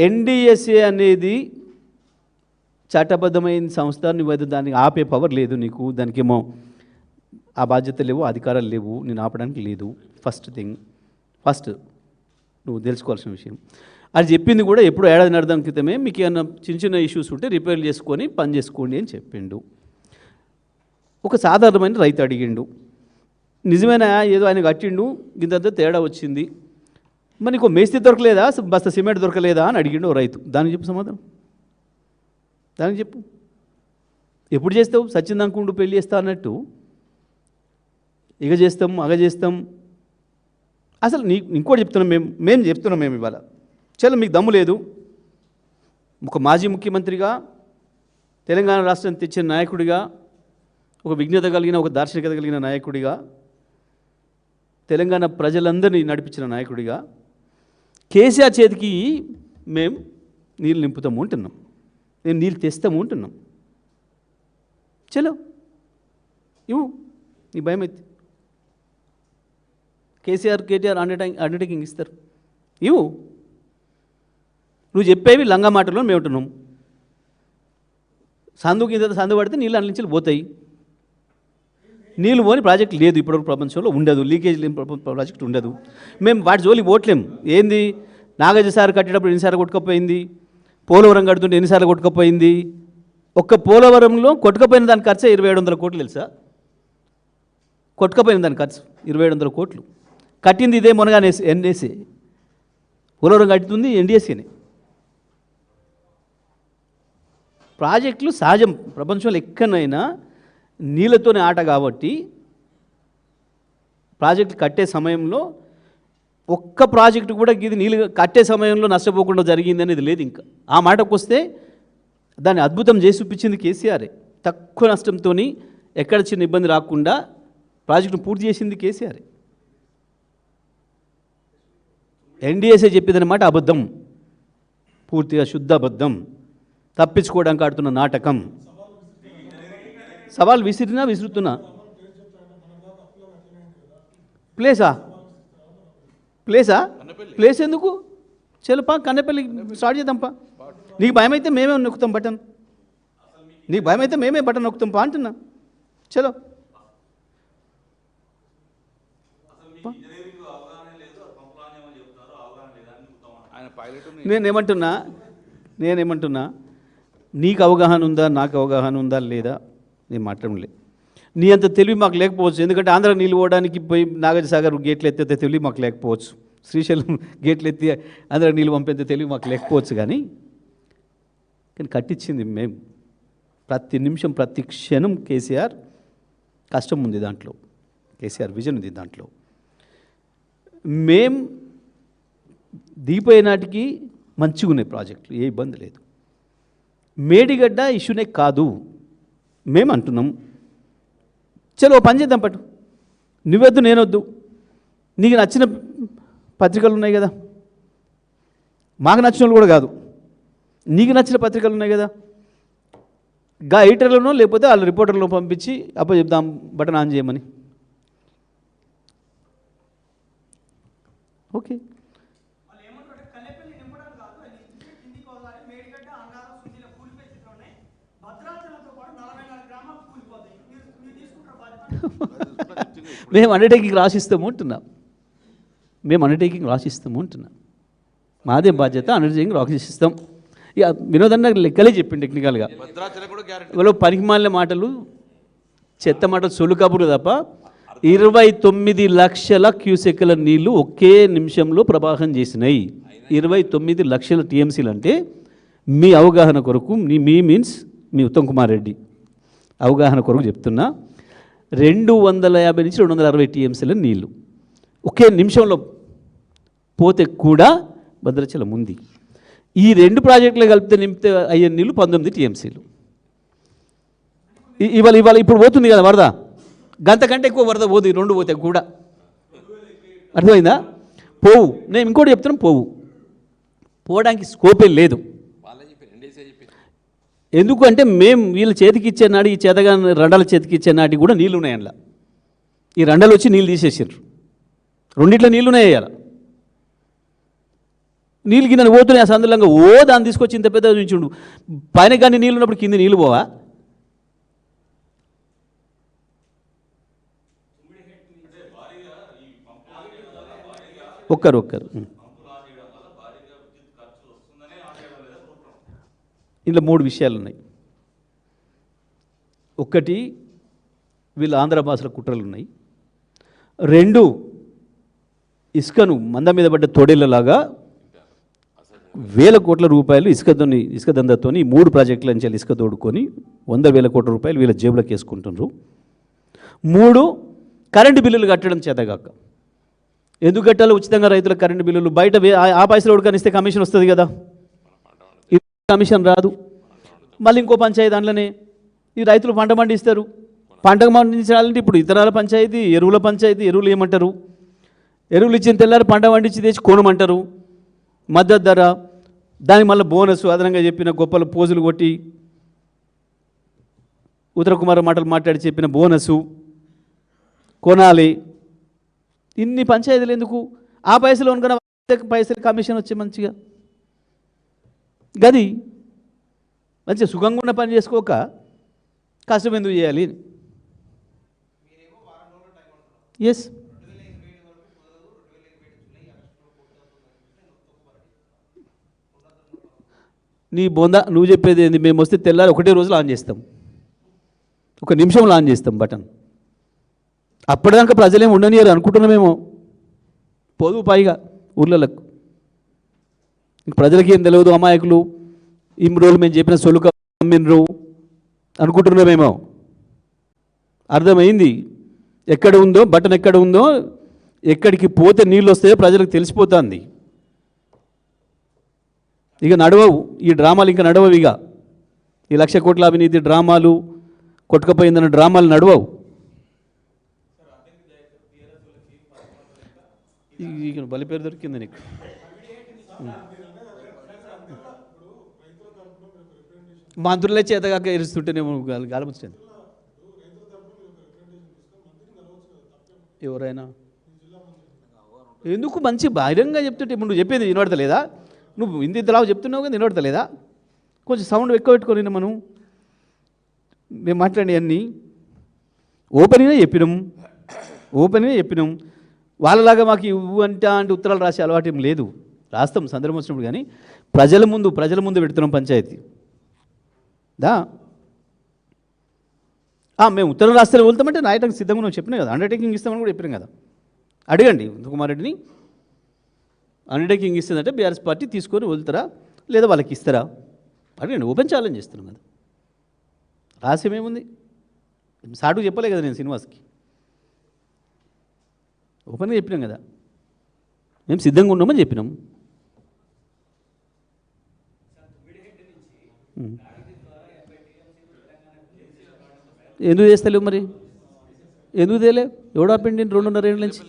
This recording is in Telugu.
ఎన్డిఎస్ఏ అనేది చట్టబద్ధమైన సంస్థ, నువ్వు దానికి ఆపే పవర్ లేదు నీకు, దానికేమో ఆ బాధ్యత లేవు, అధికారాలు లేవు, నేను ఆపడానికి లేదు. ఫస్ట్ నువ్వు తెలుసుకోవాల్సిన విషయం అది చెప్పింది కూడా ఎప్పుడు ఏడాది అర్థం క్రితమే. మీకు ఏమైనా చిన్న ఇష్యూస్ ఉంటే రిపేర్ చేసుకొని పని చేసుకోండి అని చెప్పిండు. ఒక సాధారణమైన రైతు అడిగిండు, నిజమైన ఏదో ఆయన కట్టిండు, ఇంతంతా తేడా వచ్చింది, మరి నీకు మేస్త్రి దొరకలేదా, బస్తా సిమెంట్ దొరకలేదా అని అడిగిండు ఓ రైతు. దానికి చెప్పు సమాధానం, దానికి చెప్పు. ఎప్పుడు చేస్తావు? సచ్చిందనుకుంటూ పెళ్ళి చేస్తా అన్నట్టు ఇక చేస్తాం అగ చేస్తాం. అసలు ఇంకోటి చెప్తున్నాం, మేము చెప్తున్నాం ఇవాళ, చలో మీకు దమ్ము లేదు, ఒక మాజీ ముఖ్యమంత్రిగా, తెలంగాణ రాష్ట్రాన్ని తెచ్చిన నాయకుడిగా, ఒక విజ్ఞత కలిగిన, ఒక దార్శనికత కలిగిన నాయకుడిగా, తెలంగాణ ప్రజలందరినీ నడిపించిన నాయకుడిగా, కేసీఆర్ చేతికి మేము నీళ్ళు నింపుతాము అంటున్నాం, మేము నీళ్ళు తెస్తాము అంటున్నాం. చలో ఇవ్వు, నీ భయం అయితే. కేటీఆర్ అండర్టేకింగ్ ఇస్తారు, ఇవ్వు. నువ్వు చెప్పేవి లంగా మాటలు మేము ఉంటున్నాం. సందుకి సందు పడితే నీళ్ళు అన్ని నుంచి పోతాయి. నీళ్ళు పోని ప్రాజెక్ట్ లేదు ఇప్పటివరకు ప్రపంచంలో, ఉండదు. లీకేజ్ లేని ప్రాజెక్ట్ ఉండదు. మేము వాటి జోలికి పోవట్లేం. ఏంది, నాగార్జున సార్ కట్టేటప్పుడు ఎన్నిసార్లు కొట్టుకపోయింది, పోలవరం కడుతుంటే ఎన్నిసార్లు కొట్టుకపోయింది. ఒక్క పోలవరంలో కొట్టుకపోయిన దాని ఖర్చు 2700 కోట్లు తెలుసా? కొట్టుకపోయిన దాని ఖర్చు 2700 కోట్లు. కట్టింది ఇదే మొనగానే ఎన్ఏసీ. పోలవరం కట్టుతుంది ఎన్డీఎస్సీని. ప్రాజెక్టులు సహజం, ప్రపంచంలో ఎక్కడైనా నీళ్ళతోనే ఆట. కాబట్టి ప్రాజెక్టులు కట్టే సమయంలో ఒక్క ప్రాజెక్టు కూడా ఇది నీళ్ళు కట్టే సమయంలో నష్టపోకుండా జరిగింది అనేది లేదు. ఇంకా ఆ మాటకు వస్తే దాన్ని అద్భుతం చేసి చూపించింది కేసీఆరే. తక్కువ నష్టంతో ఎక్కడ చిన్న ఇబ్బంది రాకుండా ప్రాజెక్టును పూర్తి చేసింది కేసీఆరే. ఎన్డీఎస్ఏ చెప్పేదన్నమాట అబద్ధం, పూర్తిగా శుద్ధ అబద్ధం, తప్పించుకోవడానికి ఆడుతున్న నాటకం. సవాల్ విసురుతున్నా. ప్లేస్ ఎందుకు? చెలుపా, కన్నెపల్లి స్టార్ట్ చేద్దాంపా. నీకు భయం అయితే మేమే నొక్కుతాం బటన్, నీకు భయం అయితే మేమే బటన్ నొక్కుతాం పా అంటున్నా. చలో నేనేమంటున్నా, నీకు అవగాహన ఉందా, నాకు అవగాహన ఉందా లేదా నేను మాట్లాడలే. నీ అంత తెలివి మాకు లేకపోవచ్చు, ఎందుకంటే ఆంధ్ర నీళ్ళు పోవడానికి పోయి నాగార్జునసాగర్ గేట్లు ఎత్తే తెలివి మాకు లేకపోవచ్చు, శ్రీశైలం గేట్లు ఎత్తి ఆంధ్ర నీళ్ళు పంపేంత తెలివి మాకు లేకపోవచ్చు. కానీ కట్టించింది మేము. ప్రతి నిమిషం ప్రతి క్షణం కేసీఆర్ కష్టం ఉంది దాంట్లో, కేసీఆర్ విజన్ ఉంది దాంట్లో. మేం దీపోయే నాటికి మంచిగా ఉన్నాయి ప్రాజెక్టులు, ఏ ఇబ్బంది లేదు. మేడిగడ్డ ఇష్యూనే కాదు మేము అంటున్నాం. చలో పని చేద్దాం పట్టు, నువ్వొద్దు నేనొద్దు, నీకు నచ్చిన పత్రికలు ఉన్నాయి కదా, మాకు నచ్చిన వాళ్ళు కూడా కాదు, నీకు నచ్చిన పత్రికలు ఉన్నాయి కదా, గా ఎడిటర్లను లేకపోతే వాళ్ళ రిపోర్టర్లను పంపించి చెప్దాం బటన్ ఆన్ చేయమని. ఓకే, మేము అండర్టేకింగ్ రాసిస్తాము అంటున్నాం, మాదే బాధ్యత, అండర్టేకింగ్ రాసిస్తాం. ఇక వినోదన్న లెక్కలే చెప్పింది టెక్నికల్గా. వాళ్ళు పనికిమాలిన మాటలు, చెత్త మాటలు, సొల్లు కబుర్లు తప్ప 29 లక్షల క్యూసెక్కుల నీళ్లు ఒకే నిమిషంలో ప్రవాహం చేసినాయి. 29 లక్షల టీఎంసీలు అంటే మీ అవగాహన కొరకు, మీ మీన్స్ మీ ఉత్తమ్ కుమార్ రెడ్డి అవగాహన కొరకు చెప్తున్నా, 250 నుంచి 260 టీఎంసీల నీళ్ళు ఒకే నిమిషంలో పోతే కూడా భద్రాచలం ఉంది. ఈ 2 ప్రాజెక్టులు నింపితే అయ్యే నీళ్ళు 19 టీఎంసీలు. ఇవాళ ఇప్పుడు పోతుంది కదా వరద, గంట కంటే ఎక్కువ వరద పోదు, 2 పోతే కూడా. అర్థమైందా? పోవు. నేను ఇంకోటి చెప్తున్నాను, పోవడానికి స్కోపే లేదు. ఎందుకు అంటే మేము వీళ్ళ చేతికి ఇచ్చే నాడు, ఈ చేతగా రండాల చేతికి ఇచ్చే నాటికి కూడా నీళ్ళు ఉన్నాయి అందులో. ఈ రండాలు వచ్చి నీళ్ళు తీసేసారు, రెండిట్లో నీళ్ళు ఉన్నాయి. నీళ్ళు గిన్నె పోతున్నాయి ఆ సందర్భంగా దాన్ని తీసుకొచ్చి ఇంత పెద్ద ఉంచుండు. పైన కానీ నీళ్ళు ఉన్నప్పుడు కింద నీళ్ళు పోవా? ఒక్కరు ఇందులో 3 విషయాలు ఉన్నాయి. ఒకటి, వీళ్ళు ఆంధ్ర భాషల కుట్రలు ఉన్నాయి. 2, ఇసుకను మంద మీద పడ్డ తోడేళ్ళలాగా వేల కోట్ల రూపాయలు ఇసుక దందాతోని 3 ప్రాజెక్టుల నుంచి ఇసుక తోడుకొని 100,000 కోట్ల రూపాయలు వీళ్ళ జేబులకు వేసుకుంటున్నారు. 3, కరెంటు బిల్లులు కట్టడం చేతగాక. ఎందుకు కట్టాలో ఉచితంగా రైతులకు కరెంటు బిల్లులు? బయట ఆ పైసలు ఉడకనిస్తే కమిషన్ వస్తుంది కదా, ఇది కమిషన్ రాదు. మళ్ళీ ఇంకో పంచాయతీ దాంట్లోనే ఈ రైతులు పంట పండిస్తారు. పంటకు పండించాలంటే ఇప్పుడు ఇతరాల పంచాయతీ, ఎరువుల పంచాయతీ. ఎరువులు ఏమంటారు? ఎరువులు ఇచ్చిన తెల్లారి పంట పండించి తెచ్చి కొనమంటారు, మద్దతు ధర. దానికి మళ్ళీ బోనస్ అదనంగా చెప్పిన గొప్పలు పోజులు కొట్టి ఉత్తర కుమార మాటలు మాట్లాడి చెప్పిన బోనసు కొనాలి. ఇన్ని పంచాయతీలు ఎందుకు? ఆ పైసలు అనుకున్న పైసలు కమిషన్ వచ్చే మంచిగా గది మంచిగా సుఖంగా ఉన్న పని చేసుకోక కష్టం ఎందుకు చేయాలి? ఎస్, నీ బొంద నువ్వు చెప్పేది ఏంది? మేము వస్తే తెల్లారి ఒకటే రోజులో ఆన్ చేస్తాం, 1 నిమిషంలో ఆన్ చేస్తాం బటన్. అప్పటిదాకా ప్రజలేం ఉండనియరు అనుకుంటున్నామేమో. పోదు పైగా ఊళ్ళకు ప్రజలకి ఏం తెలియదు, అమాయకులు. ఇన్ని రోజులు మేము చెప్పిన సొలుక అమ్మినరు అనుకుంటున్నామేమో. అర్థమైంది ఎక్కడ ఉందో బటన్, ఎక్కడ ఉందో, ఎక్కడికి పోతే నీళ్ళు వస్తాయో ప్రజలకు తెలిసిపోతుంది. ఇక నడవవు ఈ డ్రామాలు, ఇంకా నడవవు. ఇక ఈ 1,00,000 కోట్ల అవినీతి డ్రామాలు, కొట్టుకపోయిందన్న డ్రామాలు నడవవు. ఇక బలి పేరు దొరికింది నీకు. మంత్రులే చేతగాక ఎరుస్తుంటేనేమో గాలముచ్చింది. ఎవరైనా ఎందుకు మంచి బహిరంగంగా చెప్తుంటే ఇప్పుడు నువ్వు చెప్పేది వినబడతలేదా? నువ్వు ఇంతలాగా చెప్తున్నావు కదా, వినబడతలేదా? కొంచెం సౌండ్ ఎక్కువ పెట్టుకొని మేము మాట్లాడి అన్నీ ఓపెన్గా చెప్పినాం. వాళ్ళలాగా మాకు ఇవ్వు అంటే ఉత్తరాలు రాసే అలవాటు ఏం లేదు. రాస్తాం సందర్భం వచ్చినప్పుడు, కానీ ప్రజల ముందు పెడుతున్నాం పంచాయతీ దా. మేము ఉత్తరం రాస్తే వెళ్తామంటే నాయకులకు సిద్ధంగా నువ్వు చెప్పినా కదా, అండర్టేకింగ్ ఇస్తామని కూడా చెప్పినాం కదా. అడగండి కుమార్ రెడ్డిని, అండర్టేకింగ్ ఇస్తుందంటే బీఆర్ఎస్ పార్టీ తీసుకొని వెళ్తారా లేదా వాళ్ళకి ఇస్తారా అడగండి. ఓపెన్ ఛాలెంజ్ చేస్తున్నాం కదా, రహస్యమేముంది? సాటుకు చెప్పలే కదా నేను శ్రీనివాస్కి, ఓపెన్గా చెప్పినాం కదా, మేము సిద్ధంగా ఉన్నామని చెప్పినాం. ఎందుకు చేస్తలేవు మరి? ఎందుకు తేలే? ఎవడా పిండి 2.5 ఏళ్ళ నుంచి?